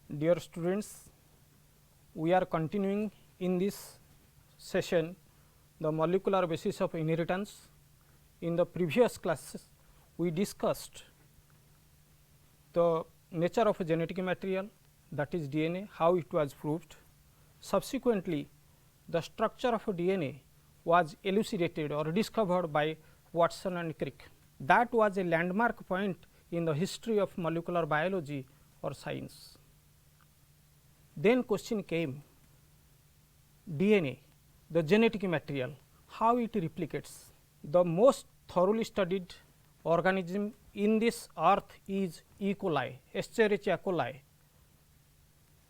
Dear students, we are continuing in this session the molecular basis of inheritance. In the previous classes, we discussed the nature of a genetic material, that is DNA, how it was proved. Subsequently, the structure of a DNA was elucidated or discovered by Watson and Crick. That was a landmark point in the history of molecular biology or science. Then question came, DNA, the genetic material, how it replicates. The most thoroughly studied organism in this earth is E. coli, Escherichia coli,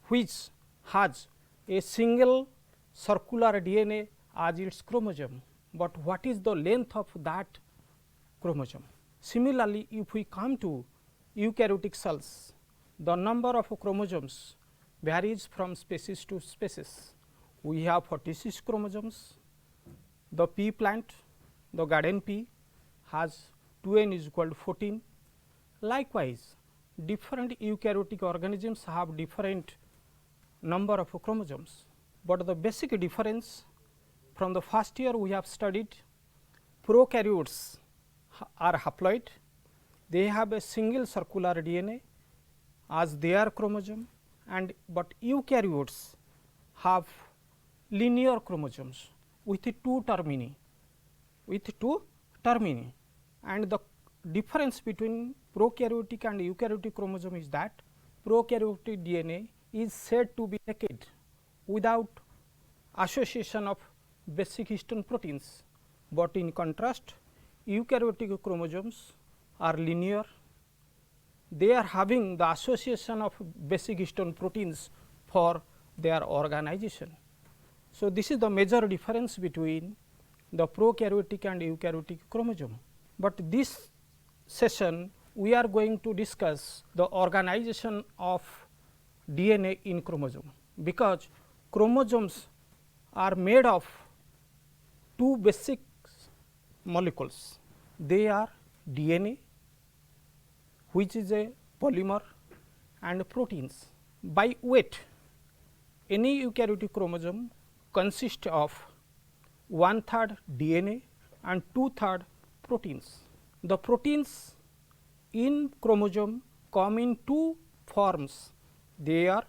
which has a single circular DNA as its chromosome, but what is the length of that chromosome? Similarly, if we come to eukaryotic cells, the number of chromosomes varies from species to species. We have 46 chromosomes. The pea plant, the garden pea has 2n is equal to 14. Likewise, different eukaryotic organisms have different number of chromosomes, but the basic difference from the first year we have studied, prokaryotes are haploid, they have a single circular DNA as their chromosome, and but eukaryotes have linear chromosomes with two termini, and the difference between prokaryotic and eukaryotic chromosome is that prokaryotic DNA is said to be naked without association of basic histone proteins, but in contrast eukaryotic chromosomes are linear, they are having the association of basic histone proteins for their organization. So, this is the major difference between the prokaryotic and eukaryotic chromosome, but this session we are going to discuss the organization of DNA in chromosome, because chromosomes are made of two basic molecules. They are DNA, which is a polymer, and proteins. By weight, any eukaryotic chromosome consists of 1/3 DNA and 2/3 proteins. The proteins in chromosome come in two forms. They are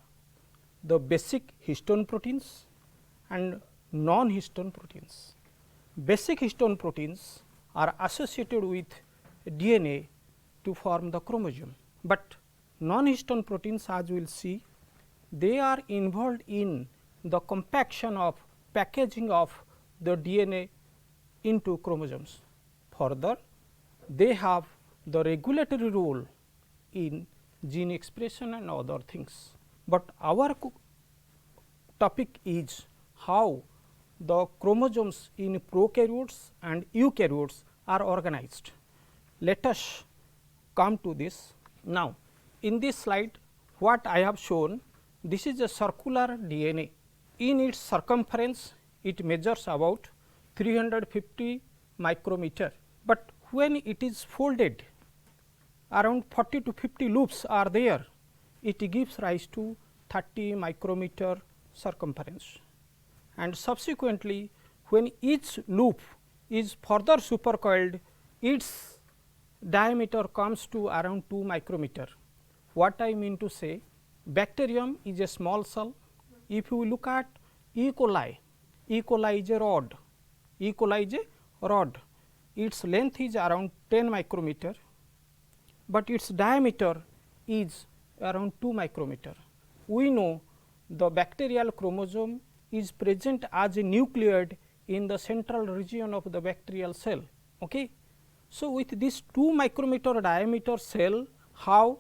the basic histone proteins and non-histone proteins. Basic histone proteins are associated with DNA to form the chromosome, but non-histone proteins, as we will see, they are involved in the compaction of packaging of the DNA into chromosomes. Further, they have the regulatory role in gene expression and other things, but our topic is how the chromosomes in prokaryotes and eukaryotes are organized. Let us come to this. Now, in this slide what I have shown, this is a circular DNA. In its circumference it measures about 350 micrometer, but when it is folded, around 40 to 50 loops are there, it gives rise to 30 micrometer circumference, and subsequently when each loop is further supercoiled, its diameter comes to around 2 micrometer. What I mean to say, bacterium is a small cell. If you look at E. coli, E. coli is a rod, E. coli is a rod, its length is around 10 micrometer, but its diameter is around 2 micrometer. We know the bacterial chromosome is present as a nucleoid in the central region of the bacterial cell. Okay. So, with this 2 micrometer diameter cell, how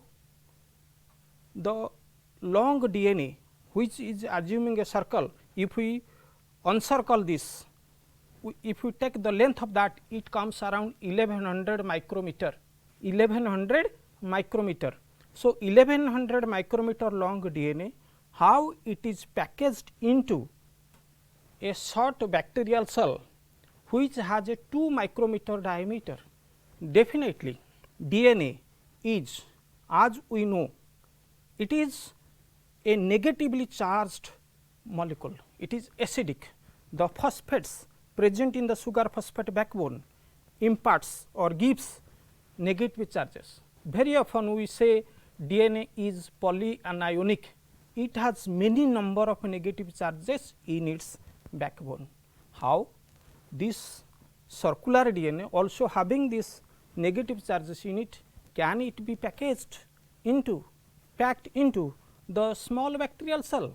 the long DNA, which is assuming a circle, if we uncircle this, if we take the length of that, it comes around 1100 micrometer, 1100 micrometer. So, 1100 micrometer long DNA, how it is packaged into a short bacterial cell which has a 2 micrometer diameter. Definitely DNA is, as we know, it is a negatively charged molecule, it is acidic. The phosphates present in the sugar phosphate backbone imparts or gives negative charges. Very often we say DNA is polyanionic, it has many number of negative charges in its backbone. How? This circular DNA also having this negative charges in it, can it be packed into the small bacterial cell?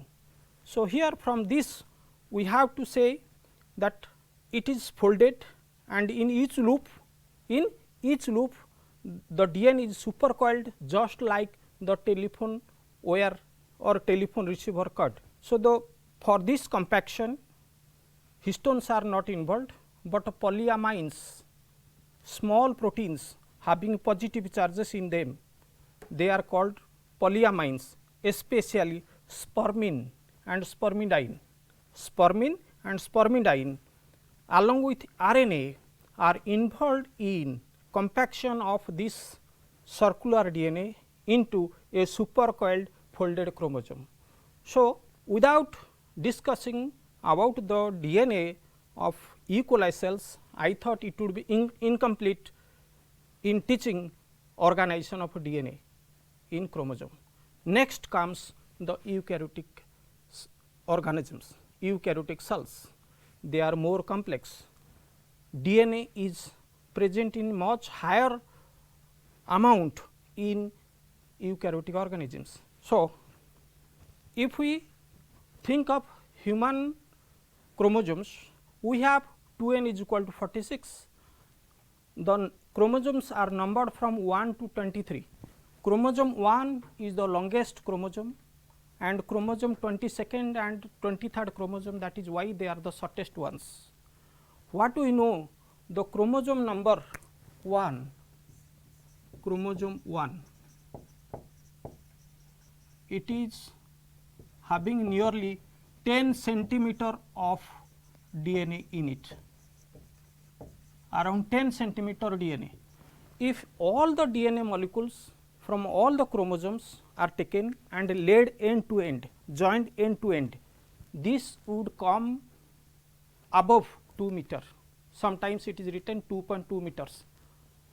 So, here from this we have to say that it is folded, and in each loop the DNA is supercoiled just like the telephone wire or telephone receiver cord. So, for this compaction histones are not involved, but polyamines, small proteins having positive charges in them, they are called polyamines, especially spermine and spermidine. Spermine and spermidine along with RNA are involved in compaction of this circular DNA into a supercoiled folded chromosome. So, without discussing about the DNA of E. coli cells, I thought it would be incomplete in teaching organization of DNA in chromosome. Next comes the eukaryotic organisms, eukaryotic cells. They are more complex. DNA is present in much higher amount in eukaryotic organisms. So, if we think of human chromosomes, we have 2n is equal to 46. The chromosomes are numbered from 1 to 23. Chromosome 1 is the longest chromosome, and chromosome 22nd and 23rd chromosome, that is why they are the shortest ones. What we know, the chromosome number 1, chromosome 1, it is having nearly 10 centimeter of DNA in it, around 10 centimeter DNA. If all the DNA molecules from all the chromosomes are taken and laid end to end, joined end to end, this would come above 2 meter. Sometimes it is written 2.2 meters,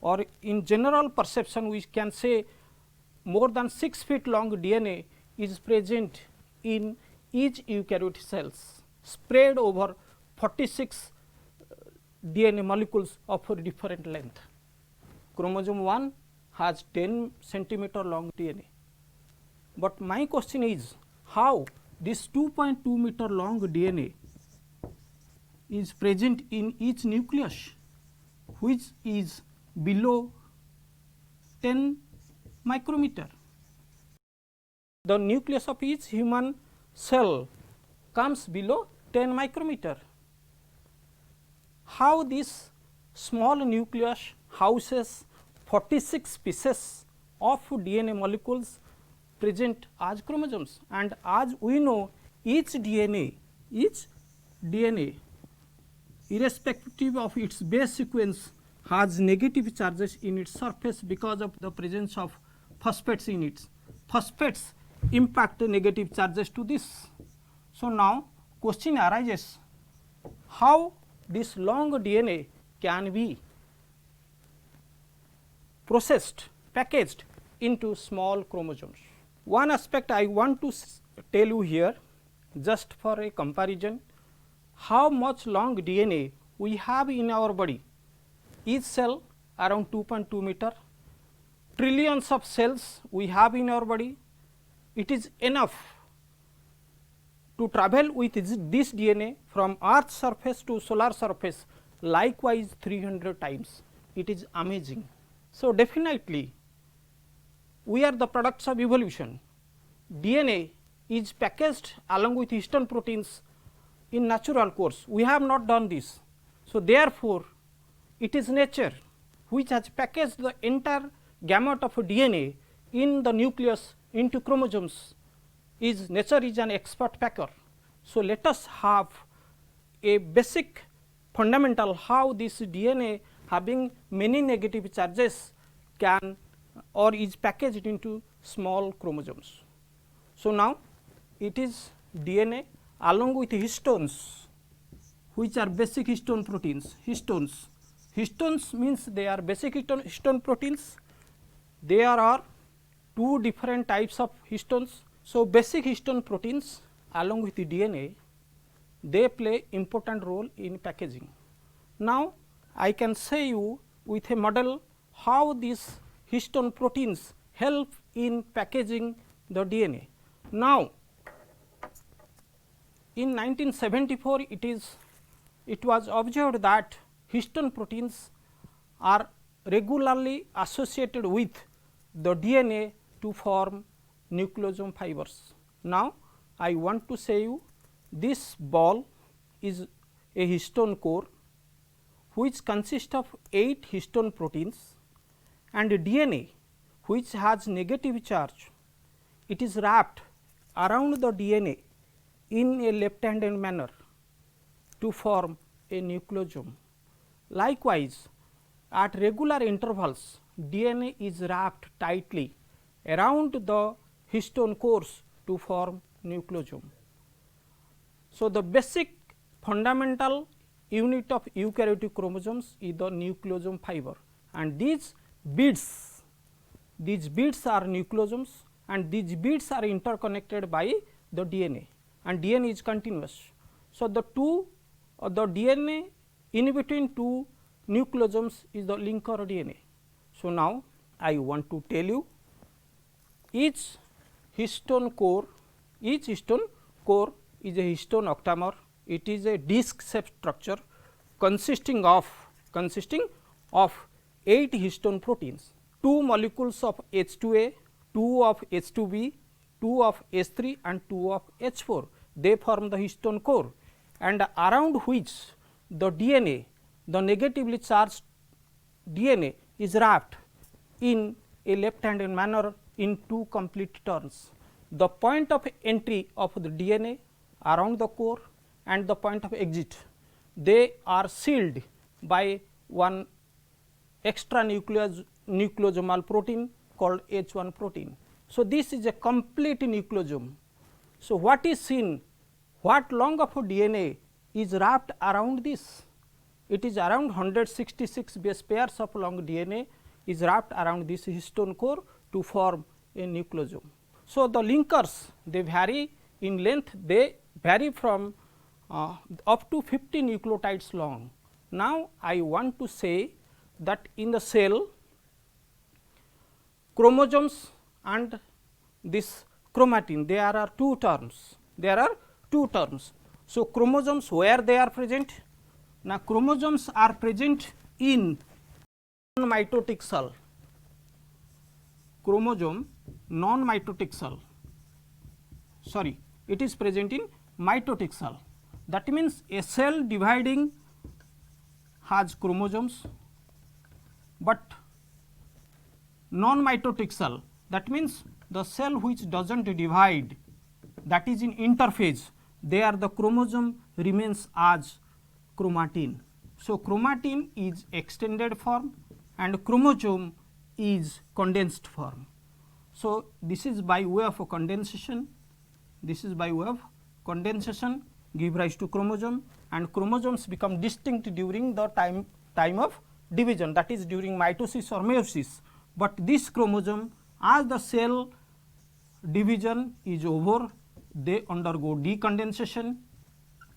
or in general perception we can say more than 6 feet long DNA is present in each eukaryotic cells, spread over 46 DNA molecules of different length. Chromosome 1 has 10 centimeter long DNA, but my question is how this 2.2 meter long DNA is present in each nucleus, which is below 10 micrometer. The nucleus of each human cell comes below 10 micrometer. How this small nucleus houses 46 pieces of DNA molecules present as chromosomes, and as we know each DNA irrespective of its base sequence has negative charges in its surface because of the presence of phosphates in it. Phosphates impact negative charges to this. So, now question arises, how this long DNA can be processed, packaged into small chromosomes. One aspect I want to tell you here, just for a comparison, how much long DNA we have in our body. Each cell around 2.2 meter, trillions of cells we have in our body. It is enough to travel with this DNA from earth surface to solar surface, likewise 300 times. It is amazing. So, definitely we are the products of evolution. DNA is packaged along with histone proteins in natural course. We have not done this. So, therefore, it is nature which has packaged the entire gamut of DNA in the nucleus into chromosomes. Nature is an expert packer. So, let us have a basic fundamental how this DNA having many negative charges can or is packaged into small chromosomes. So, now it is DNA along with histones, which are basic histone proteins. Histones means they are basic histone proteins. There are two different types of histones. So, basic histone proteins along with the DNA, they play important role in packaging. Now, I can say you with a model how these histone proteins help in packaging the DNA. Now, in 1974 it was observed that histone proteins are regularly associated with the DNA to form nucleosome fibers. Now, I want to say you this ball is a histone core which consists of 8 histone proteins, and DNA which has negative charge. It is wrapped around the DNA in a left handed manner to form a nucleosome. Likewise, at regular intervals DNA is wrapped tightly around the histone cores to form nucleosome. So, the basic fundamental unit of eukaryotic chromosomes is the nucleosome fiber, and these beads are nucleosomes, and these beads are interconnected by the DNA, and DNA is continuous. So, the DNA in between two nucleosomes is the linker DNA. So, now I want to tell you each histone core is a histone octamer. It is a disc shaped structure consisting of 8 histone proteins, 2 molecules of H2A, 2 of H2B, 2 of H3 and 2 of H4. They form the histone core, and around which the DNA, the negatively charged DNA is wrapped in a left handed manner in 2 complete turns. The point of entry of the DNA around the core and the point of exit, they are sealed by one extra nucleosomal protein called H1 protein. So, this is a complete nucleosome. So, what is seen, what long of a DNA is wrapped around this? It is around 166 base pairs of long DNA is wrapped around this histone core to form a nucleosome. So, the linkers, they vary in length, they vary from up to 50 nucleotides long. Now, I want to say that in the cell, chromosomes and this chromatin, there are two terms. So, chromosomes, where they are present? Now, chromosomes are present in non-mitotic cell. Chromosome non-mitotic cell, sorry, it is present in mitotic cell. That means, a cell dividing has chromosomes, but non-mitotic cell, that means the cell which does not divide, that is in interphase, there the chromosome remains as chromatin. So, chromatin is extended form and chromosome is condensed form. So, this is by way of condensation, give rise to chromosome, and chromosomes become distinct during the time of division, that is during mitosis or meiosis. But this chromosome, as the cell division is over, they undergo decondensation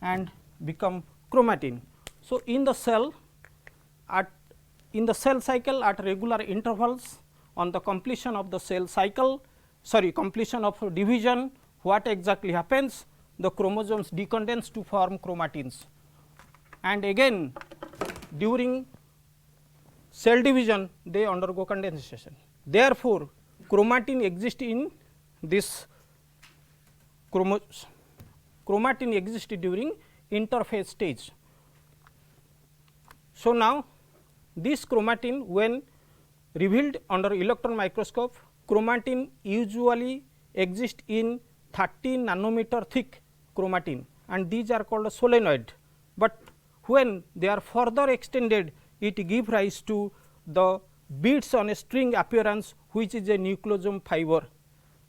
and become chromatin. So, in the cell cycle at regular intervals, on the completion of the cell cycle, completion of division, what exactly happens? The chromosomes decondense to form chromatins, and again during cell division they undergo condensation. Therefore, chromatin exists in this chromatin exists during interphase stage. So, now this chromatin, when revealed under electron microscope, chromatin usually exist in 30 nanometer thick chromatin, and these are called solenoid, but when they are further extended, it give rise to the beads on a string appearance, which is a nucleosome fiber.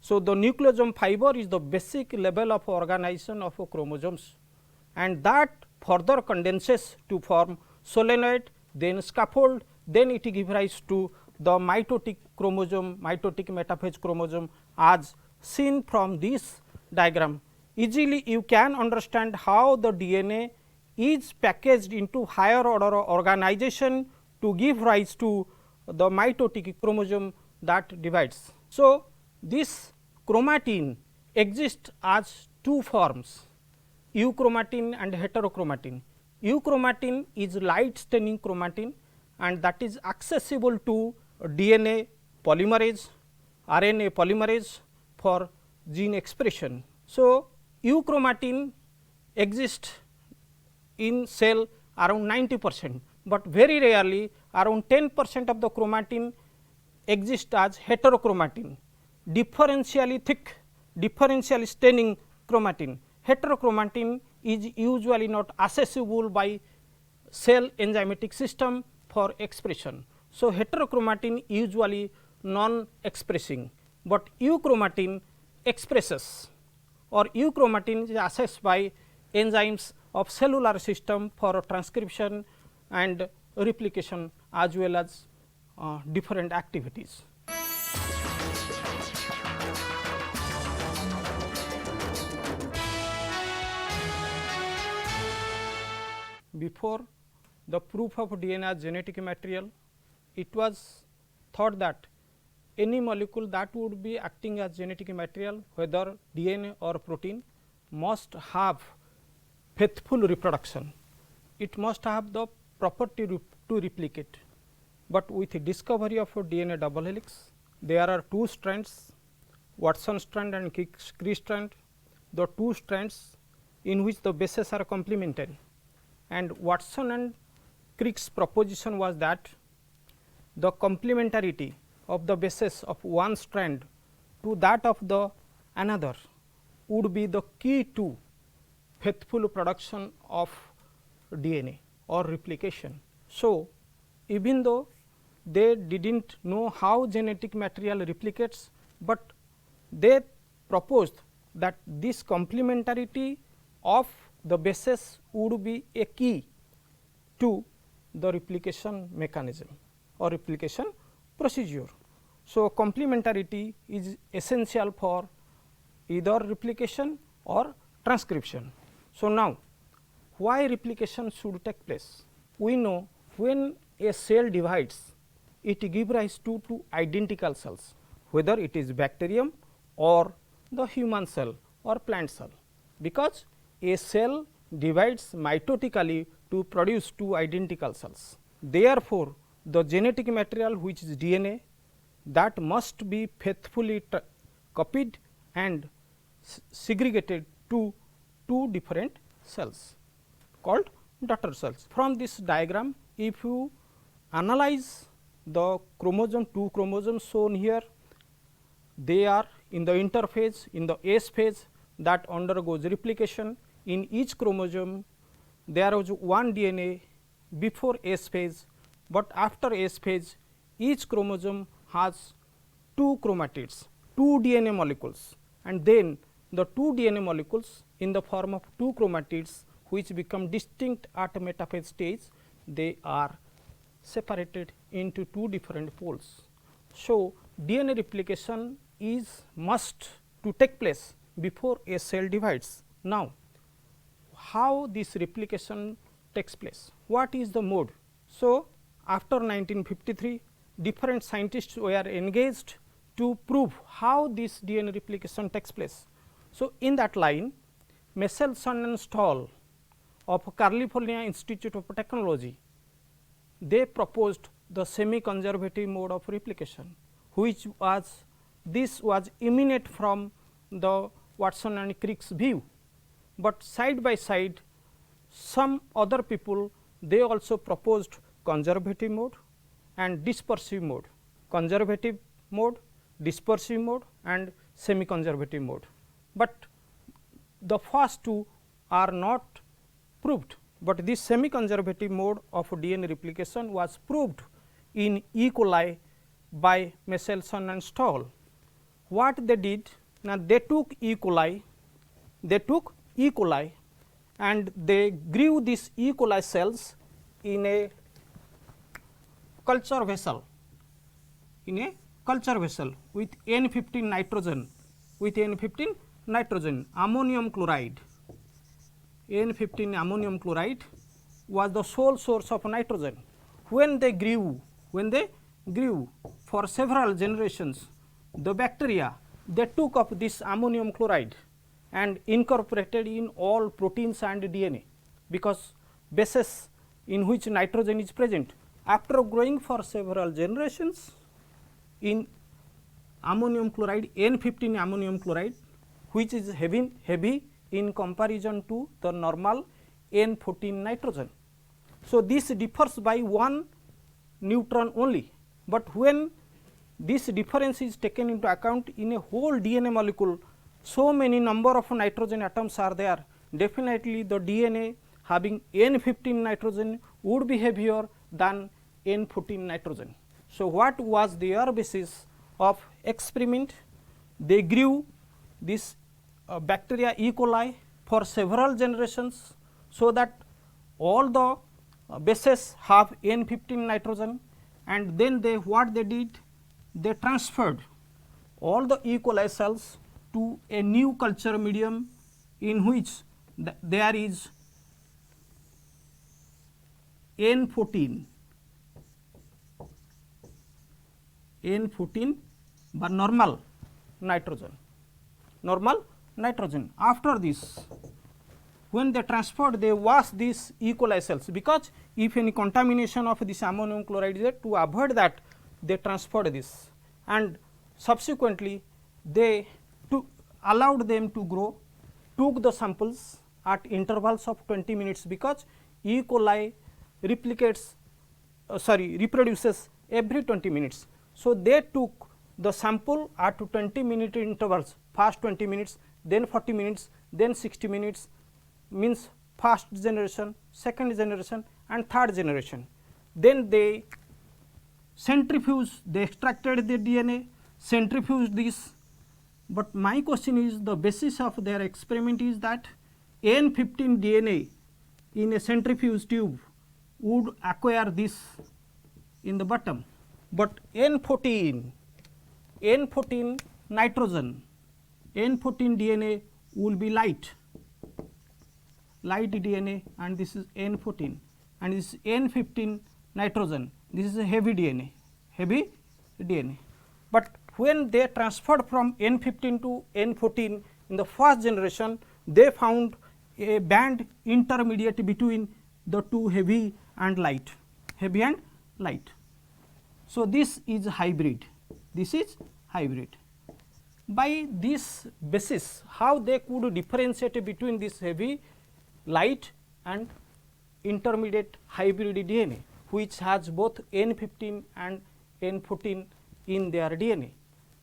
So, the nucleosome fiber is the basic level of organization of chromosomes, and that further condenses to form solenoid, then scaffold, then it gives rise to the mitotic chromosome, mitotic metaphase chromosome as seen from this diagram. Easily you can understand how the DNA is packaged into higher order organization to give rise to the mitotic chromosome that divides. So, this chromatin exists as two forms, euchromatin and heterochromatin. Euchromatin is light staining chromatin and that is accessible to DNA polymerase, RNA polymerase for gene expression. So, euchromatin exists in cell around 90%, but very rarely around 10% of the chromatin exists as heterochromatin, differentially thick, differentially staining chromatin. Heterochromatin is usually not accessible by cell enzymatic system for expression. So, heterochromatin usually non expressing, but euchromatin expresses, or euchromatin is accessed by enzymes of cellular system for transcription and replication as well as different activities. Before the proof of DNA as genetic material, it was thought that any molecule that would be acting as genetic material, whether DNA or protein, must have faithful reproduction. It must have the property to replicate, but with the discovery of a DNA double helix, there are two strands, Watson strand and Crick strand, the two strands in which the bases are complementary, and Watson and Crick's proposition was that the complementarity of the bases of one strand to that of the another would be the key to faithful production of DNA or replication. So, even though they did not know how genetic material replicates, but they proposed that this complementarity of the bases would be a key to the replication mechanism or replication procedure. So, complementarity is essential for either replication or transcription. So, now why replication should take place? We know when a cell divides, it gives rise to two identical cells, whether it is bacterium or the human cell or plant cell, because a cell divides mitotically to produce two identical cells. Therefore, the genetic material which is DNA, that must be faithfully copied and segregated to two different cells called daughter cells. From this diagram, if you analyze the chromosome, two chromosomes shown here, they are in the interphase, in the S phase that undergoes replication. In each chromosome, there was one DNA before S phase, but after S phase, each chromosome has two chromatids, two DNA molecules, and then the two DNA molecules in the form of two chromatids which become distinct at metaphase stage, they are separated into two different poles. So, DNA replication is must to take place before a cell divides. Now, how this replication takes place? What is the mode? So, after 1953, different scientists were engaged to prove how this DNA replication takes place. So, in that line, Michelson and Stahl of California Institute of Technology, they proposed the semi-conservative mode of replication, which was this was emanate from the Watson and Crick's view, but side by side some other people they also proposed conservative mode and dispersive mode, conservative mode, dispersive mode and semi-conservative mode. But the first two are not proved, but this semi-conservative mode of DNA replication was proved in E. coli by Michelson and Stahl. what they did, now they took E. coli, and they grew these E. coli cells in a culture vessel, with N15 nitrogen, ammonium chloride. N15 ammonium chloride was the sole source of nitrogen. When they grew for several generations, the bacteria, they took up this ammonium chloride and incorporated in all proteins and DNA, because bases in which nitrogen is present. After growing for several generations in ammonium chloride, N15 ammonium chloride, which is heavy in comparison to the normal N14 nitrogen. So, this differs by 1 neutron only, but when this difference is taken into account in a whole DNA molecule, so many number of nitrogen atoms are there, definitely the DNA having N15 nitrogen would be heavier than N14 nitrogen. So, what was their basis of experiment? They grew this bacteria E. coli for several generations, so that all the bases have N15 nitrogen, and then what they did, they transferred all the E. coli cells to a new culture medium in which there is N14 but normal nitrogen. After this, when they transferred, they wash these E. coli cells, because if any contamination of this ammonium chloride is there, to avoid that they transferred this, and subsequently they allowed them to grow, took the samples at intervals of 20 minutes, because E. coli reproduces every 20 minutes. So, they took the sample at 20-minute intervals, first 20 minutes, then 40 minutes, then 60 minutes, means first generation, second generation and third generation. Then they centrifuged, they extracted the DNA, centrifuged this. But my question is, the basis of their experiment is that N15 DNA in a centrifuge tube would acquire this in the bottom, but N14 nitrogen, N14 DNA will be light DNA, and this is N14, and this is N15 nitrogen, this is a heavy DNA. But when they transferred from N15 to N14 in the first generation, they found a band intermediate between the two heavy and light. So, this is hybrid. By this basis, how they could differentiate between this heavy, light and intermediate hybrid DNA, which has both N15 and N14 in their DNA.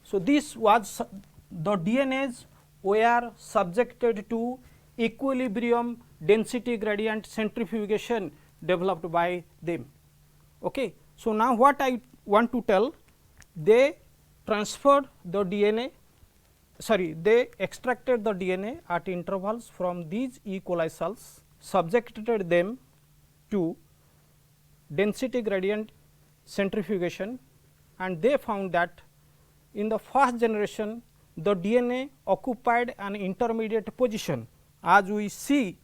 So, this was the DNAs were subjected to equilibrium density gradient centrifugation developed by them. Okay. So, now what I want to tell, they transferred the DNA, they extracted the DNA at intervals from these E. coli cells, subjected them to density gradient centrifugation, and they found that in the first generation the DNA occupied an intermediate position. As we see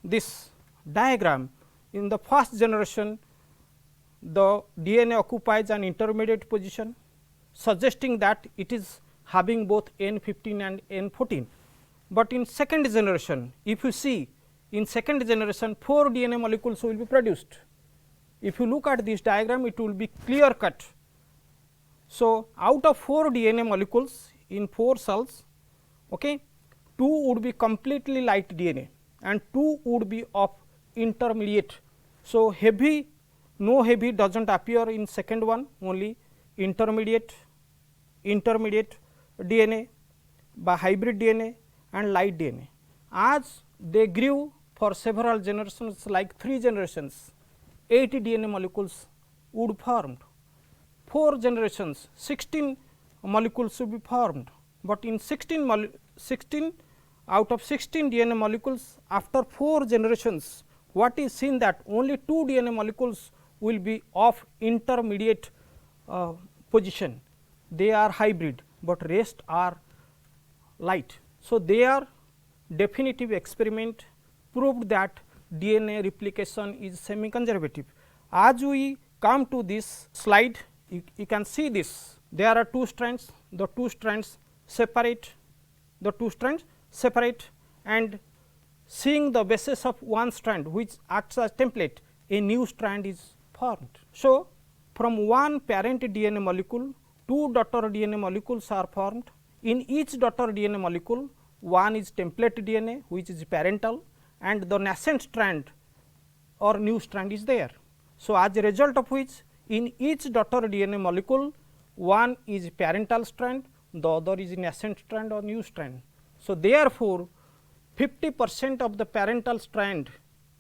this diagram, in the first generation the DNA occupies an intermediate position, suggesting that it is having both N15 and N14. But in second generation, if you see, in second generation 4 DNA molecules will be produced. If you look at this diagram, it will be clear cut. So, out of 4 DNA molecules in 4 cells, okay, 2 would be completely light DNA and 2 would be of intermediate. So, heavy, no heavy does not appear in second one, only intermediate DNA by hybrid DNA and light DNA. As they grew for several generations, like 3 generations, 80 DNA molecules would formed, 4 generations 16 molecules would be formed, but in 16 out of 16 DNA molecules, after 4 generations, what is seen that only 2 DNA molecules will be of intermediate position. They are hybrid, but rest are light. So, their definitive experiment proved that DNA replication is semi conservative. As we come to this slide, you can see this. There are 2 strands, the 2 strands separate, and seeing the basis of one strand which acts as template, a new strand is formed. So, from one parent DNA molecule, 2 daughter DNA molecules are formed. In each daughter DNA molecule, one is template DNA which is parental, and the nascent strand or new strand is there. So, as a result of which, in each daughter DNA molecule, one is parental strand, the other is nascent strand or new strand. So, therefore, 50% of the parental strand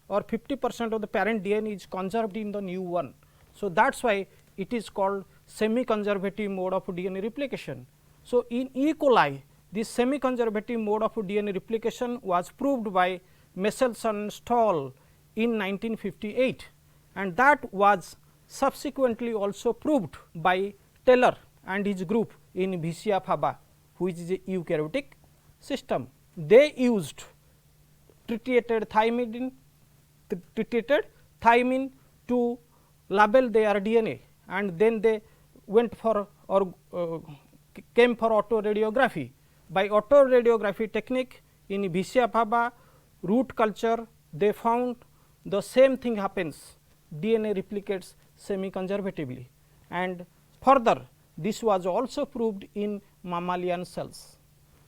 or 50% of the parent DNA is conserved in the new one. So, that is why it is called semi conservative mode of DNA replication. So, in E. coli, this semi conservative mode of DNA replication was proved by Michelson Stahl in 1958, and that was subsequently also proved by Taylor and his group in Vicia faba, which is a eukaryotic system. They used tritiated thymine to label their DNA, and then they went for or came for autoradiography. By autoradiography technique in Vicia faba root culture, they found the same thing happens, DNA replicates semi conservatively, and further this was also proved in mammalian cells.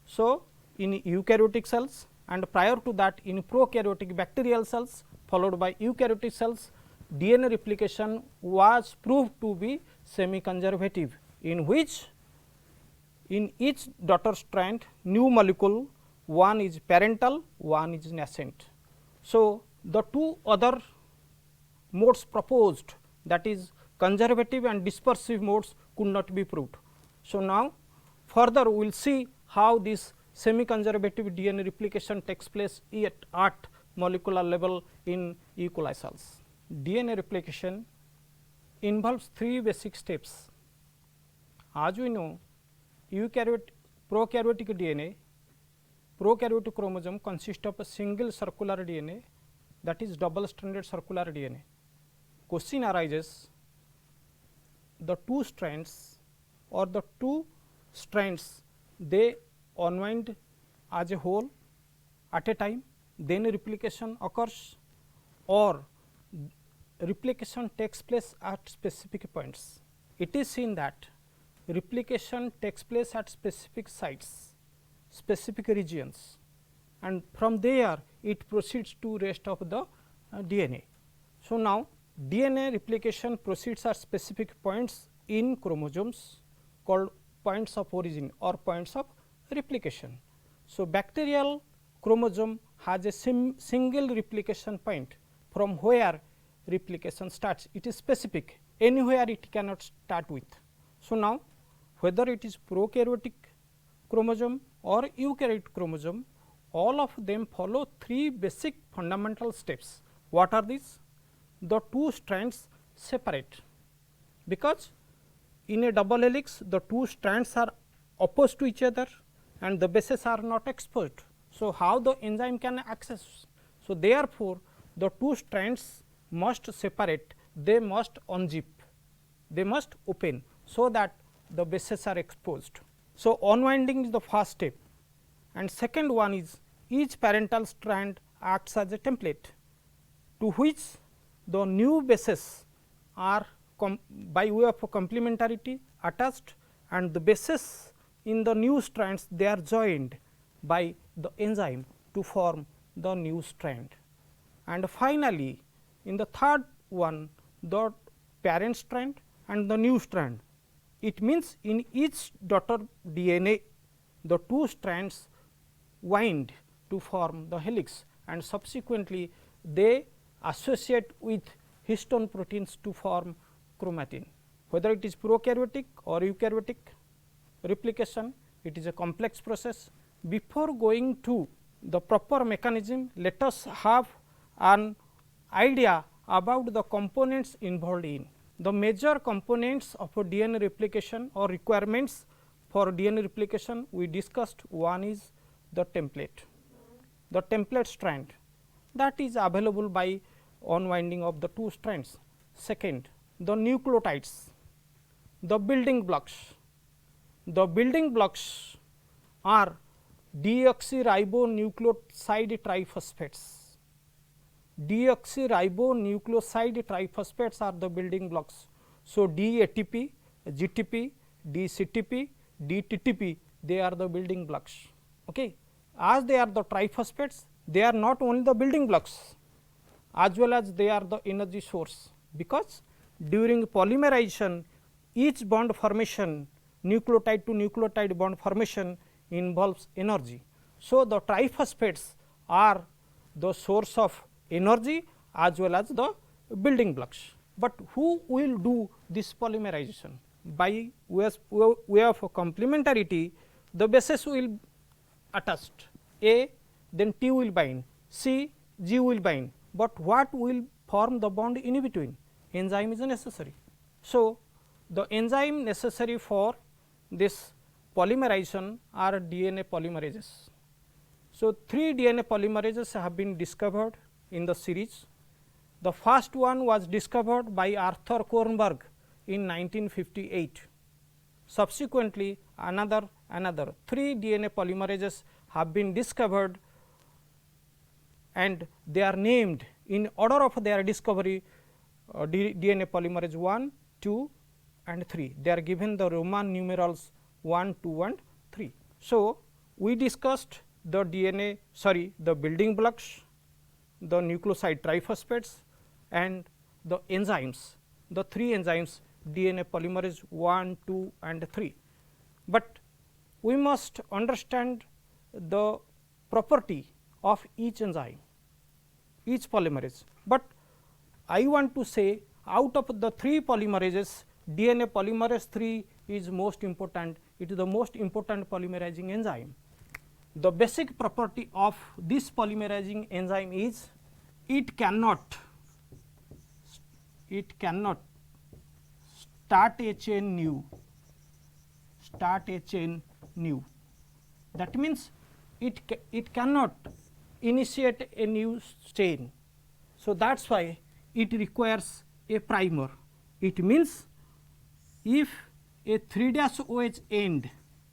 So, in eukaryotic cells, and prior to that in prokaryotic bacterial cells followed by eukaryotic cells, DNA replication was proved to be semi conservative, in which in each daughter strand new molecule, one is parental, one is nascent. So, the 2 other modes proposed, that is conservative and dispersive modes, could not be proved. So, now further we will see how this semi conservative DNA replication takes place at molecular level in E. coli cells. DNA replication involves 3 basic steps. As we know, prokaryotic DNA, prokaryotic chromosome consists of a single circular DNA, that is double stranded circular DNA. Question arises, the 2 strands or the 2 strands, they unwind as a whole at a time, then replication occurs, or replication takes place at specific points. It is seen that replication takes place at specific sites, specific regions, and from there it proceeds to rest of the DNA. So, now DNA replication proceeds at specific points in chromosomes called points of origin or points of replication. So, bacterial chromosome has a single replication point from where replication starts. It is specific, anywhere it cannot start with. So, now whether it is prokaryotic chromosome or eukaryotic chromosome, all of them follow 3 basic fundamental steps. What are these? The 2 strands separate, because in a double helix the 2 strands are opposed to each other and the bases are not exposed. So, how the enzyme can access? So, therefore, the 2 strands must separate, they must unzip, they must open, so that the bases are exposed. So, unwinding is the first step, and second one is each parental strand acts as a template to which the new bases are by way of complementarity attached, and the bases in the new strands, they are joined by the enzyme to form the new strand. And finally, in the third one, the parent strand and the new strand. It means in each daughter DNA, the 2 strands wind to form the helix, and subsequently they associate with histone proteins to form chromatin. Whether it is prokaryotic or eukaryotic replication, it is a complex process. Before going to the proper mechanism, let us have an idea about the components involved in. The major components of a DNA replication or requirements for DNA replication we discussed. One is the template strand that is available by unwinding of the two strands. Second, the nucleotides, the building blocks. The building blocks are deoxyribonucleoside triphosphates. Deoxyribonucleoside triphosphates are the building blocks. So, DATP, GTP, DCTP, DTTP, they are the building blocks. Okay. As they are the triphosphates, they are not only the building blocks as well as they are the energy source, because during polymerization each bond formation, nucleotide to nucleotide bond formation involves energy. So, the triphosphates are the source of energy as well as the building blocks. But who will do this polymerization? By way of complementarity, the bases will attached, A, then T will bind, C, G will bind, but what will form the bond in between? Enzyme is necessary. So, the enzyme necessary for this polymerization are DNA polymerases. So, 3 DNA polymerases have been discovered in the series. The first one was discovered by Arthur Kornberg in 1958. Subsequently, another 3 DNA polymerases have been discovered, and they are named in order of their discovery DNA polymerase 1, 2 and 3. They are given the Roman numerals 1, 2 and 3. So, we discussed the the building blocks, the nucleoside triphosphates and the enzymes, the 3 enzymes DNA polymerase 1, 2 and 3. But we must understand the property of each enzyme, each polymerase. But I want to say, out of the 3 polymerases, DNA polymerase 3 is most important. It is the most important polymerizing enzyme. The basic property of this polymerizing enzyme is it cannot start a chain new. That means it cannot initiate a new chain. So, that is why it requires a primer. It means if a 3-OH end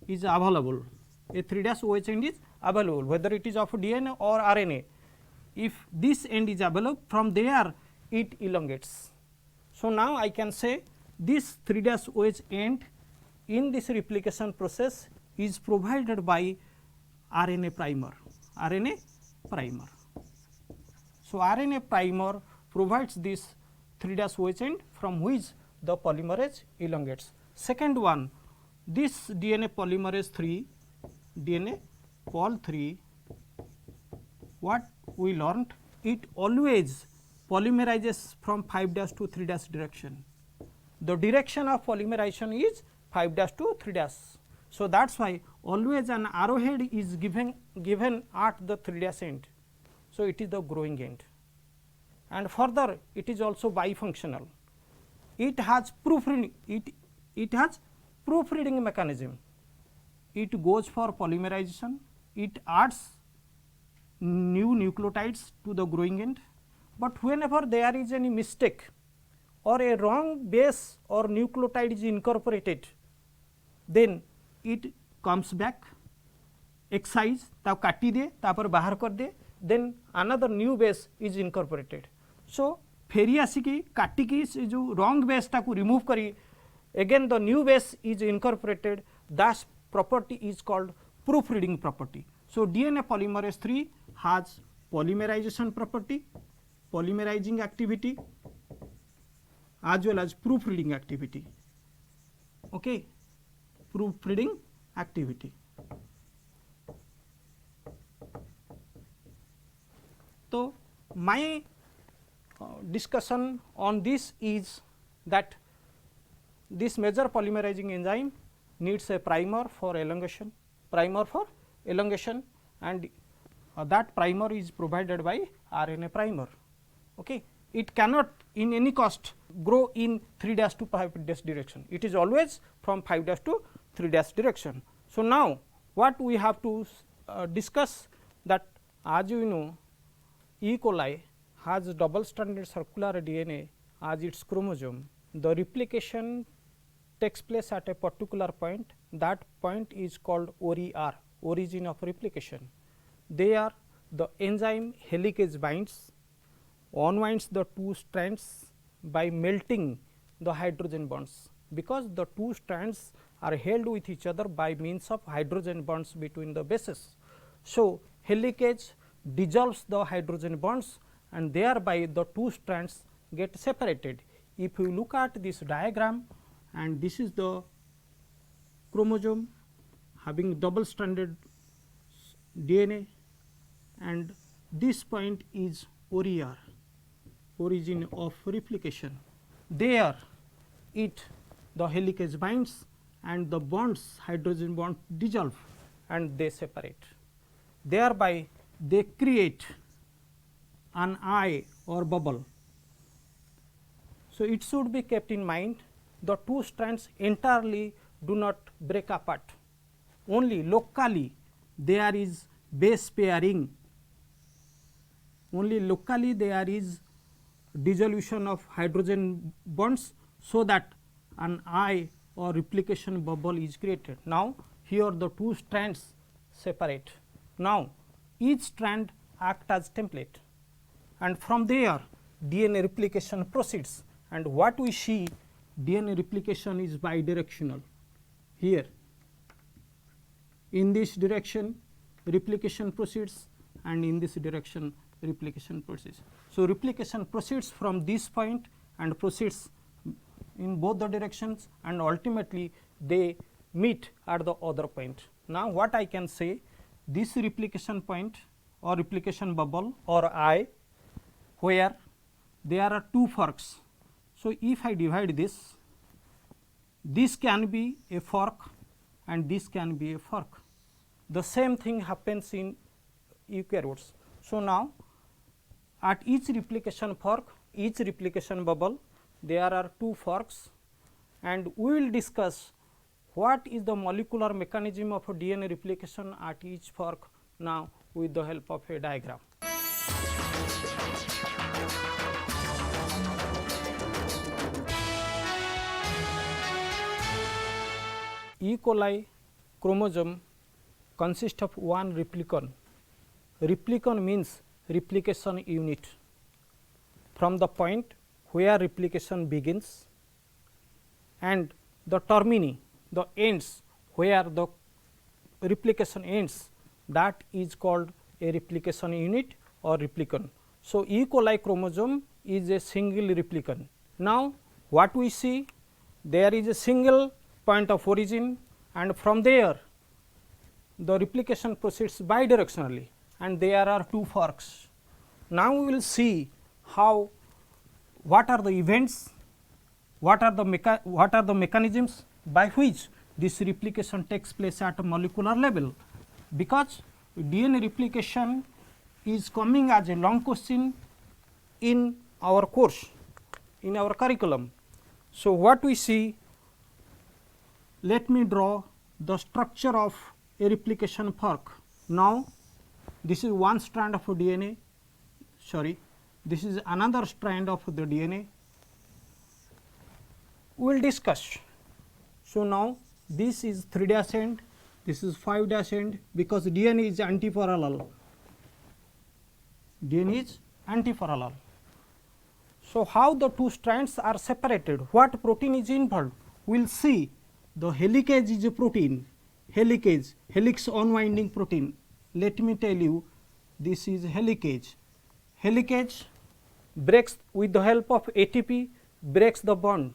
is available, whether it is of DNA or RNA, if this end is available, from there it elongates. So, now I can say this 3-OH end in this replication process is provided by RNA primer. So, RNA primer provides this 3-OH end from which the polymerase elongates. Second one, this DNA polymerase 3, DNA pol 3, what we learned, it always polymerizes from 5' to 3' direction. The direction of polymerization is 5' to 3'. So, that is why always an arrowhead is given at the 3' end. So, it is the growing end, and further it is also bifunctional. It has proofreading, it has proofreading mechanism. It goes for polymerization, it adds new nucleotides to the growing end, but whenever there is any mistake or a wrong base or nucleotide is incorporated, then it comes back, excise, ता काटी दे, तापर बाहर कर दे, then another new base is incorporated. So, फेरी आसिकी काटिकी से जो wrong base टाकू remove करी, again the new base is incorporated. That property is called proofreading property. So, DNA polymerase 3 has polymerization property, polymerizing activity as well as proofreading activity. Okay, proofreading activity. So, my discussion on this is that this major polymerizing enzyme needs a primer for elongation. primer for elongation, and that primer is provided by RNA primer. Okay. It cannot in any cost grow in 3' to 5' direction, it is always from 5' to 3' direction. So, now what we have to discuss that, as you know, E. coli has double stranded circular DNA as its chromosome. The replication takes place at a particular point, that point is called ORI-R, origin of replication. There the enzyme helicase binds, unwinds the two strands by melting the hydrogen bonds, because the two strands are held with each other by means of hydrogen bonds between the bases. So, helicase dissolves the hydrogen bonds and thereby the two strands get separated. If you look at this diagram, and this is the chromosome having double stranded DNA, and this point is ORI-R, origin of replication. There the helicase binds and the bonds, hydrogen bonds dissolve and they separate. Thereby they create an eye or bubble. So, it should be kept in mind, the two strands entirely do not break apart, only locally there is base pairing, only locally there is dissolution of hydrogen bonds, so that an eye or replication bubble is created. Now, here the two strands separate. Now, each strand acts as template, and from there DNA replication proceeds, and what we see, DNA replication is bidirectional. Here in this direction replication proceeds, and in this direction replication proceeds. So, replication proceeds from this point and proceeds in both the directions, and ultimately they meet at the other point. Now, what I can say, this replication point or replication bubble or eye, where there are two forks. So, if I divide this can be a fork and this can be a fork. The same thing happens in eukaryotes. So, now at each replication fork, each replication bubble, there are two forks, and we will discuss what is the molecular mechanism of a DNA replication at each fork now with the help of a diagram. E. coli chromosome consists of one replicon. Replicon means replication unit. From the point where replication begins and the termini, the ends where the replication ends, that is called a replication unit or replicon. So, E. coli chromosome is a single replicon. Now, what we see, there is a single point of origin, and from there the replication proceeds bidirectionally, and there are two forks. Now, we will see how, what are the events, what are the mechanisms by which this replication takes place at a molecular level, because DNA replication is coming as a long question in our course, in our curriculum. So, what we see, let me draw the structure of a replication fork. Now, this is one strand of DNA, this is another strand of the DNA. We will discuss. So, now this is 3' end, this is 5' end, because DNA is antiparallel. DNA is antiparallel. So, how the two strands are separated, what protein is involved? We will see. The helicase is a protein, helicase, helix unwinding protein. Let me tell you, this is helicase. Helicase breaks with the help of ATP, breaks the bond,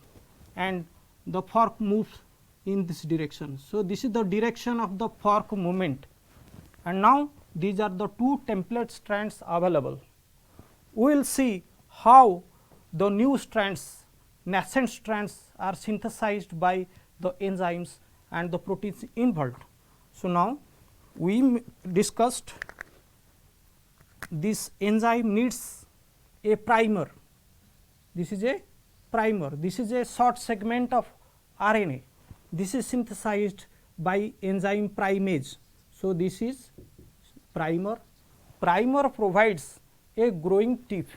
and the fork moves in this direction. So, this is the direction of the fork movement, and now these are the two template strands available. We will see how the new strands, nascent strands, are synthesized by the enzymes and the proteins involved. So, now we discussed this enzyme needs a primer. This is a primer. This is a short segment of RNA. This is synthesized by enzyme primase. So, this is primer. Primer provides a growing tip,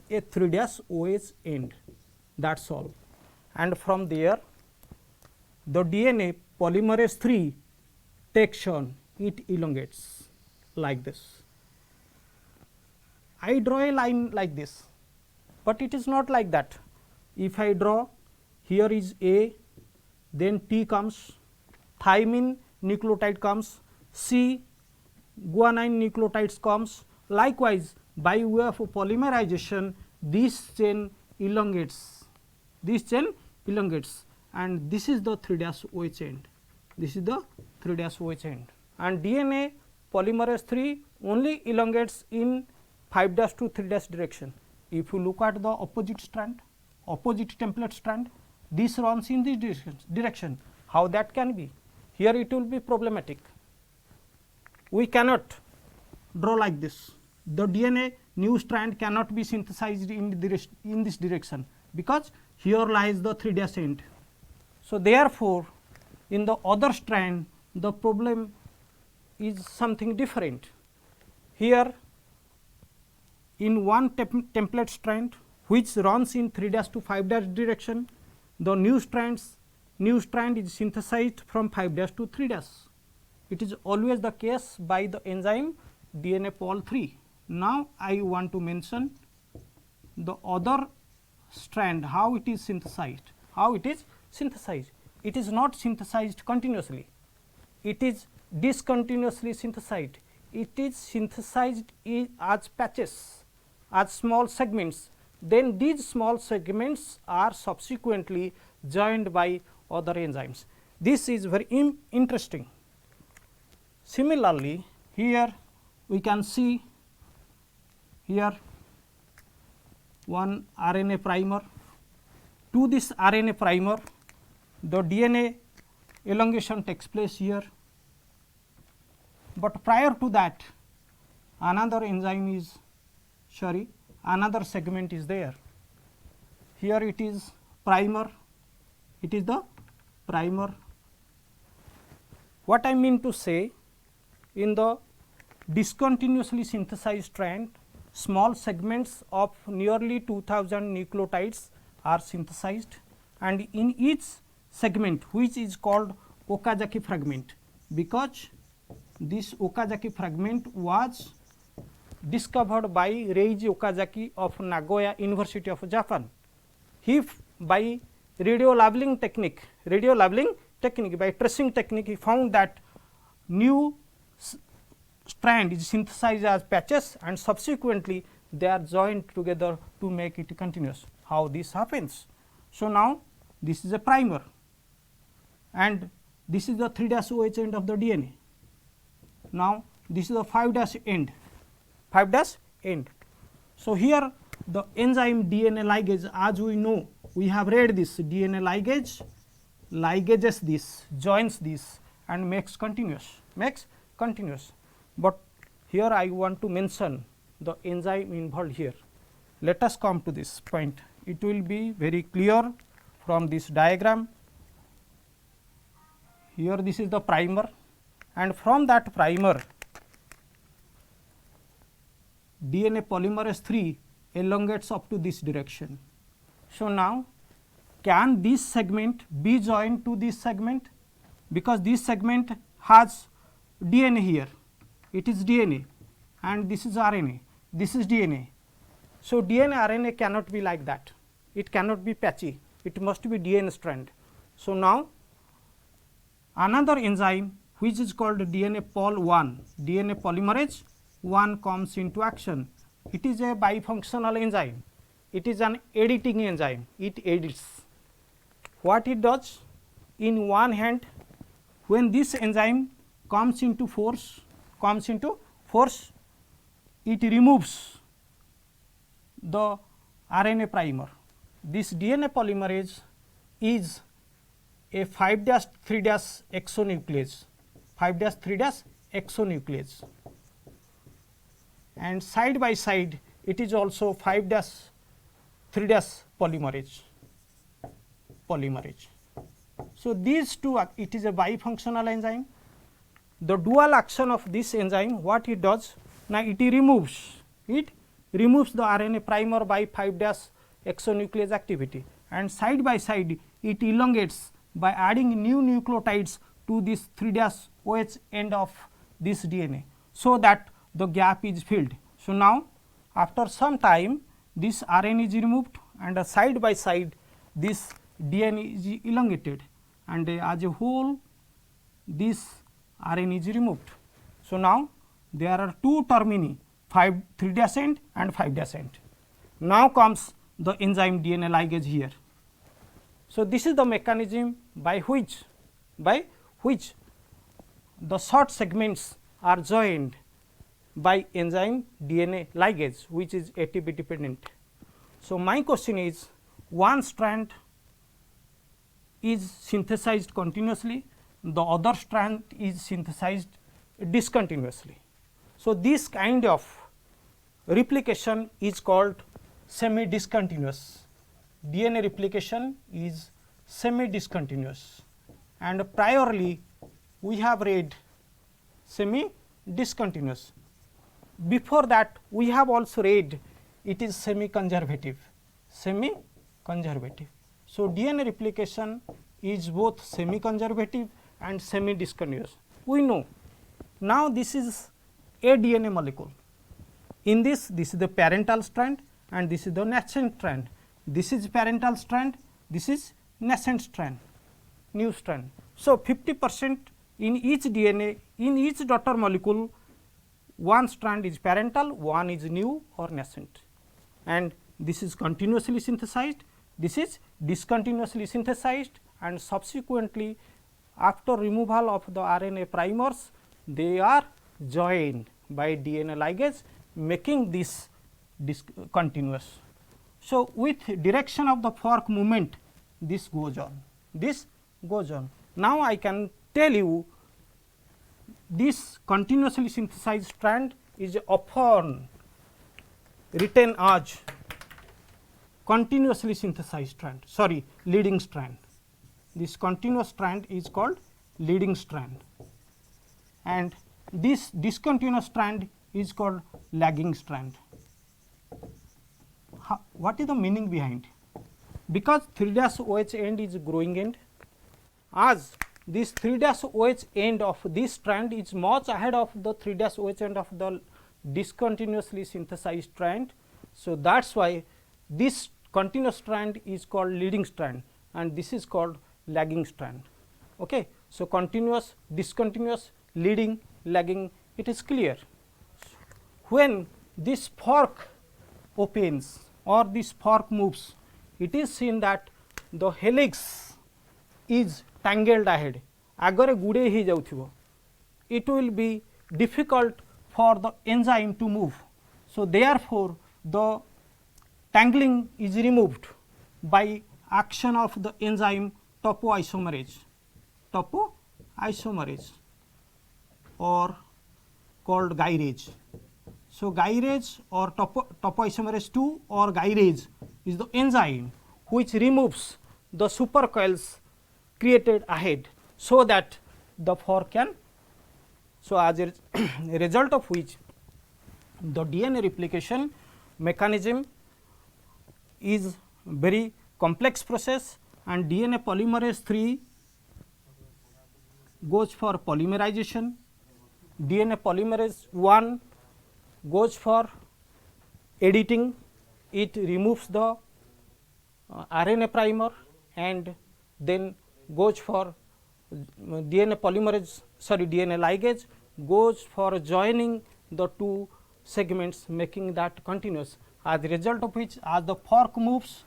a 3' OH end, that is all. And from there the DNA polymerase III takes on, it elongates like this. I draw a line like this, but it is not like that. If I draw, here is A, then T comes, thymine nucleotide comes, C, guanine nucleotides comes. Likewise, by way of polymerization, this chain elongates, and this is the 3' OH end. This is the 3' OH end, and DNA polymerase III only elongates in 5' to 3' direction. If you look at the opposite strand, opposite template strand, this runs in this direction. How that can be? Here it will be problematic. We cannot draw like this. The DNA new strand cannot be synthesized in this direction, because here lies the 3' end. So, therefore, in the other strand the problem is something different. Here in one template strand which runs in 3' to 5' direction, the new strand is synthesized from 5' to 3'. It is always the case by the enzyme DNA pol III. Now, I want to mention the other strand, how it is synthesized. How it is synthesized? It is not synthesized continuously, it is discontinuously synthesized. It is synthesized as patches, as small segments. Then these small segments are subsequently joined by other enzymes. This is very interesting. Similarly, here we can see here one RNA primer. To this RNA primer, the DNA elongation takes place here, but prior to that another enzyme is another segment is there. Here it is primer, it is the primer. What I mean to say, in the discontinuously synthesized strand, small segments of nearly 2000 nucleotides are synthesized, and in each segment, which is called Okazaki fragment, because this Okazaki fragment was discovered by Reiji Okazaki of Nagoya University of Japan. He by radio labeling technique, by tracing technique, he found that new strand is synthesized as patches, and subsequently they are joined together to make it continuous. How this happens? So, now this is a primer and this is the 3' OH end of the DNA. Now, this is the 5' end, 5' end. So, here the enzyme DNA ligase, as we know, we have read this DNA ligase ligases this, joins this and makes continuous, but here I want to mention the enzyme involved here. Let us come to this point, it will be very clear from this diagram. Here this is the primer, and from that primer DNA polymerase III elongates up to this direction. So, now can this segment be joined to this segment, because this segment has DNA here, it is DNA and this is RNA, this is DNA. So, DNA RNA cannot be like that, it cannot be patchy, it must be DNA strand. So, now another enzyme which is called DNA pol I, DNA polymerase I comes into action. It is a bifunctional enzyme, it is an editing enzyme, it edits. What it does? In one hand, when this enzyme comes into force, it removes the RNA primer. This DNA polymerase is a 5' 3' exonuclease, 5' 3' exonuclease, and side by side it is also 5'3' polymerase. So, these two it is a bifunctional enzyme. The dual action of this enzyme, what it does? Now, it removes the RNA primer by 5' exonuclease activity, and side by side it elongates by adding new nucleotides to this 3' OH end of this DNA, so that the gap is filled. So, now after some time this RNA is removed, and side by side this DNA is elongated, and as a whole this RNA is removed. So, now there are two termini, 3' end and 5' end. Now comes the enzyme DNA ligase here. So, this is the mechanism by which the short segments are joined by enzyme DNA ligase, which is ATP dependent. So, my question is, one strand is synthesized continuously, the other strand is synthesized discontinuously. So, this kind of replication is called semi discontinuous. DNA replication is semi discontinuous, and priorly we have read semi discontinuous. Before that we have also read it is semi conservative. So, DNA replication is both semi conservative and semi discontinuous. We know. Now, this is a DNA molecule. In this is the parental strand and this is the nascent strand. This is parental strand, this is nascent strand, new strand. So, 50% in each DNA, in each daughter molecule, one strand is parental, one is new or nascent, and this is continuously synthesized, this is discontinuously synthesized, and subsequently after removal of the RNA primers, they are joined by DNA ligase, making this continuous. So, with direction of the fork movement, this goes on. Now, I can tell you this continuously synthesized strand is often written as continuously synthesized strand, leading strand. This continuous strand is called leading strand, and this discontinuous strand is called lagging strand. What is the meaning behind? Because 3' OH end is growing end, as this 3' OH end of this strand is much ahead of the 3' OH end of the discontinuously synthesized strand. So, that is why this continuous strand is called leading strand and this is called lagging strand. Okay. So, continuous, discontinuous, leading, lagging, it is clear. When this fork opens or this fork moves, it is seen that the helix is tangled ahead, agare gude hi jauthibo. It will be difficult for the enzyme to move. So, therefore, the tangling is removed by action of the enzyme topoisomerase or called gyrase. So, gyrase or topoisomerase 2 or gyrase is the enzyme which removes the supercoils created ahead, so that the fork can. So, as a result of which the DNA replication mechanism is very complex process, and DNA polymerase 3 goes for polymerization, DNA polymerase 1 goes for editing, it removes the RNA primer and then goes for DNA ligase goes for joining the two segments, making that continuous, as a result of which as the fork moves,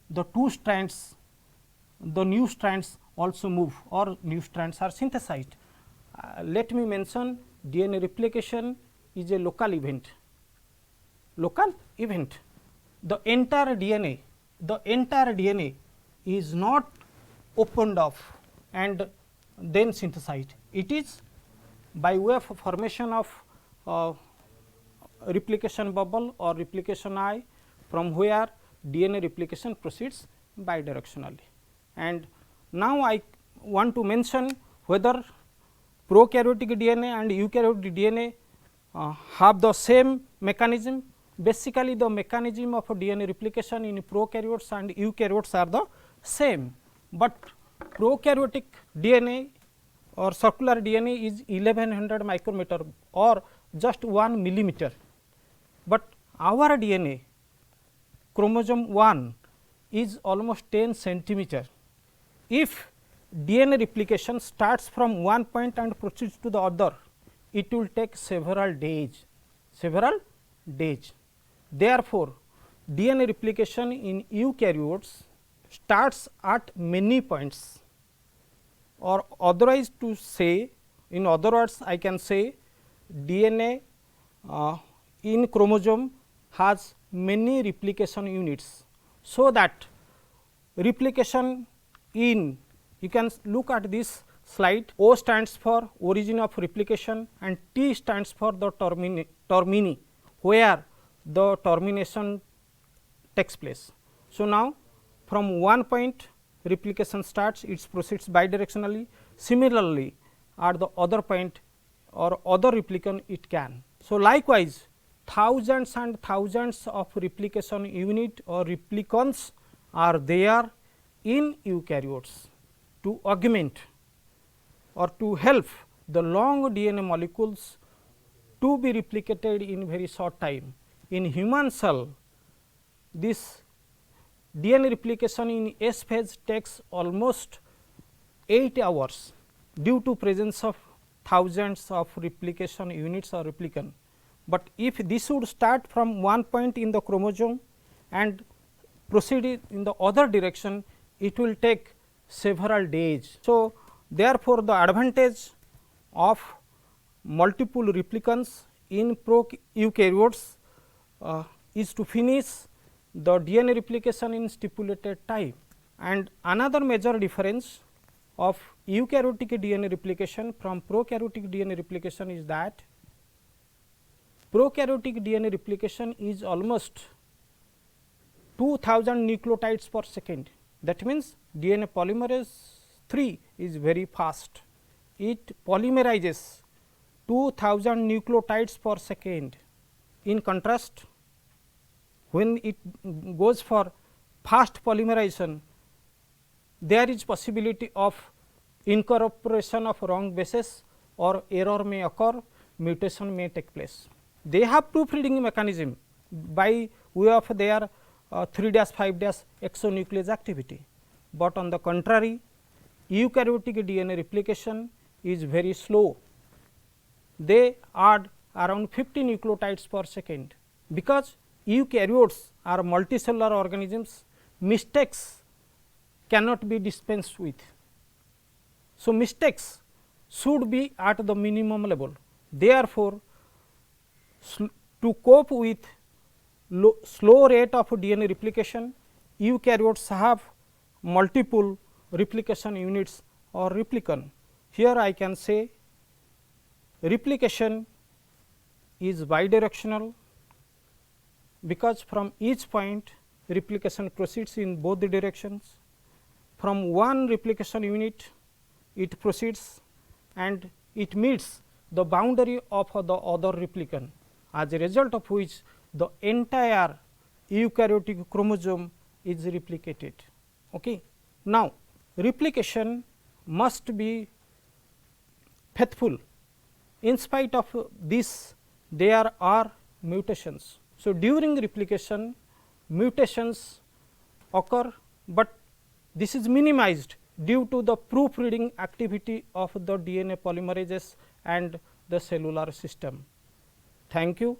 the two strands, the new strands also move or new strands are synthesized. Let me mention DNA replication is a local event. The entire DNA is not opened off and then synthesized. It is by way of formation of replication bubble or replication eye, from where DNA replication proceeds bidirectionally. And now I want to mention whether prokaryotic DNA and eukaryotic DNA have the same mechanism. Basically, the mechanism of DNA replication in prokaryotes and eukaryotes are the same, but prokaryotic DNA or circular DNA is 1100 micrometer or just 1 millimeter, but our DNA chromosome 1 is almost 10 centimeter. If DNA replication starts from one point and proceeds to the other, it will take several days. Therefore, DNA replication in eukaryotes starts at many points, or otherwise to say, in other words I can say DNA in chromosome has many replication units. So, that replication in, you can look at this slide, O stands for origin of replication and T stands for the termini, where the termination takes place. So, now from one point replication starts, it proceeds bidirectionally. Similarly, at the other point or other replicant it can. So, likewise thousands and thousands of replication unit or replicants are there in eukaryotes to augment or to help the long DNA molecules to be replicated in very short time. In human cell, this DNA replication in S phase takes almost 8 hours due to presence of thousands of replication units or replicant. But if this would start from one point in the chromosome and proceed in the other direction, it will take several days. So, therefore, the advantage of multiple replicants in prokaryotes is to finish the DNA replication in stipulated time. And another major difference of eukaryotic DNA replication from prokaryotic DNA replication is that prokaryotic DNA replication is almost 2000 nucleotides per second. That means, DNA polymerase 3 is very fast. It polymerizes 2000 nucleotides per second. In contrast, when it goes for fast polymerization, there is possibility of incorporation of wrong bases or error may occur, mutation may take place. They have proofreading mechanism by way of their 3-5' exonuclease activity, but on the contrary eukaryotic DNA replication is very slow. They add around 50 nucleotides per second. Because eukaryotes are multicellular organisms, mistakes cannot be dispensed with. So, mistakes should be at the minimum level. Therefore, to cope with slow rate of DNA replication, eukaryotes have multiple replication units or replicant. Here I can say replication is bidirectional, because from each point replication proceeds in both the directions. From one replication unit it proceeds and it meets the boundary of the other replicant, as a result of which the entire eukaryotic chromosome is replicated. Okay. Now, replication must be faithful. In spite of this, there are mutations. So, during replication mutations occur, but this is minimized due to the proofreading activity of the DNA polymerases and the cellular system. Thank you.